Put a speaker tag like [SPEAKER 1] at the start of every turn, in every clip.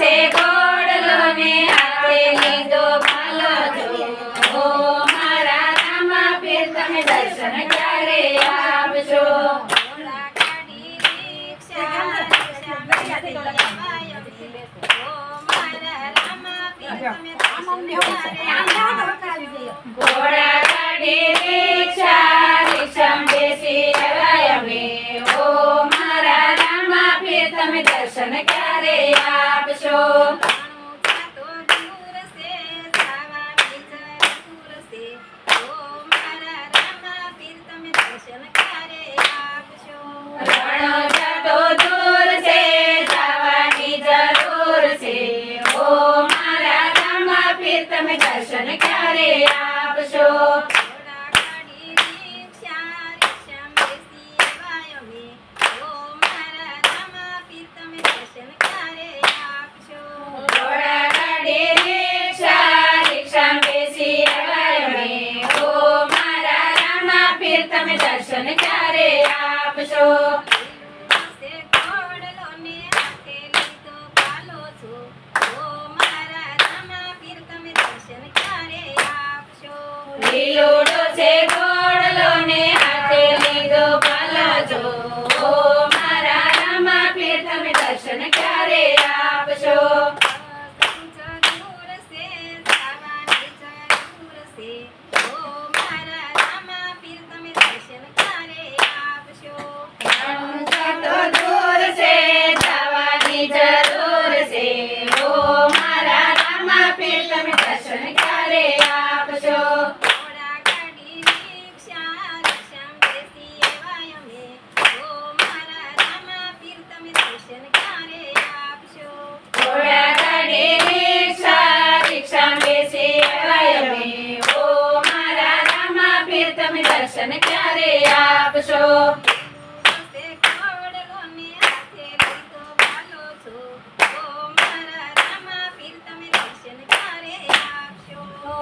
[SPEAKER 1] છે ઘોડલો ને હાથે લીધો ભાલો જો મારા રામા પીર તમે દર્શન ક્યારે આપશો
[SPEAKER 2] ઘોડાગાડી રિક્ષા રિક્ષામાં બેસી ઓ મારા રામા પીર તમે દર્શન ક્યારે આપશો
[SPEAKER 1] ઘોડાગાડી રિક્ષા રિક્ષામાં બેસી આવ્યા અમે ઓ મારા રામા પીર તમે દર્શન ક્યારે આપશો
[SPEAKER 2] ઘણો દૂર છે જવાની જરૂર છે ઓ મારા રામા પીર તમે દર્શન ક્યારે આપશો
[SPEAKER 1] ઘોડાગાડી રિક્ષા રિક્ષામાં બેસી આવ્યા અમે ઓ મારા રામા પીર તમે દર્શન ક્યારે આપશો
[SPEAKER 2] ઘોડાગાડી રિક્ષા રિક્ષામાં બેસી આવ્યા અમે ઓ મારા રામા પીર તમે દર્શન ક્યારે આપશો
[SPEAKER 1] ઘોડલો ને હાથે લીધો ભાલો છો ઓ મારા રામા પીર તમે દર્શન ક્યારે આપશો
[SPEAKER 2] લીલોડો છે ઘોડલો ને હાથે લીધો ભાલો જો ઓ મારા રામા પીર તમે દર્શન ક્યારે આપશો
[SPEAKER 1] દૂર છે જવાની જરૂર છે ઓ મારા રામા પીર તમે દર્શન ક્યારે આપશો
[SPEAKER 2] તો દૂર છે જવાની જરૂર છે ઓ મારા રામા પીર તમે દર્શન ક્યારે આપશો
[SPEAKER 1] ઘોડાગાડી રિક્ષા રિક્ષામાં બેસી આવ્યા અમે ઓ મારા રામા પીર તમે દર્શન ક્યારે આપશો
[SPEAKER 2] ઘોડાગાડી રિક્ષા રિક્ષામાં બેસી આવ્યા અમે ઓ મારા રામા પીર તમે દર્શન ક્યારે આપશો
[SPEAKER 1] ઘોડલો ને હાથે લીધો ભાલો છો ઓ મારા રામા પીર તમે દર્શન ક્યારે આપશો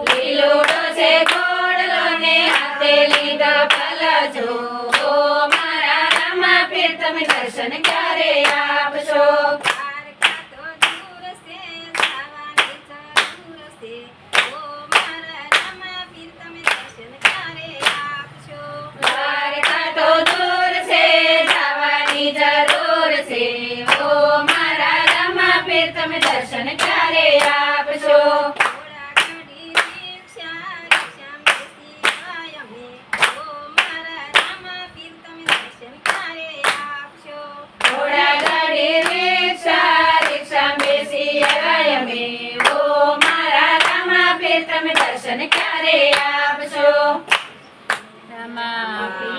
[SPEAKER 2] લીલોડો છે ઘોડલો ને હાથે લીધો ભાલો જો ઓ મારા રામા પીર તમે દર્શન ક્યારે આપશો
[SPEAKER 1] દ્વારકા તો દૂર છે જવાની જરૂર છે ઓ મારા રામા પીર તમે દર્શન ક્યારે આપશો
[SPEAKER 2] દ્વારકા તો દૂર છે જવાની જરૂર છે ઓ મારા રામા પીર તમે દર્શન ક્યારે આપશો
[SPEAKER 1] ઘોડાગાડી રિક્ષા રિક્ષામાં બેસી આવ્યા અમે ઓ મારા રામા પીર તમે દર્શન ક્યારે આપશો
[SPEAKER 2] ઘોડાગાડી રિક્ષા રિક્ષામાં બેસી આવ્યા અમે ઓ મારા રામા પીર તમે દર્શન ક્યારે આપશો
[SPEAKER 1] રામા પીર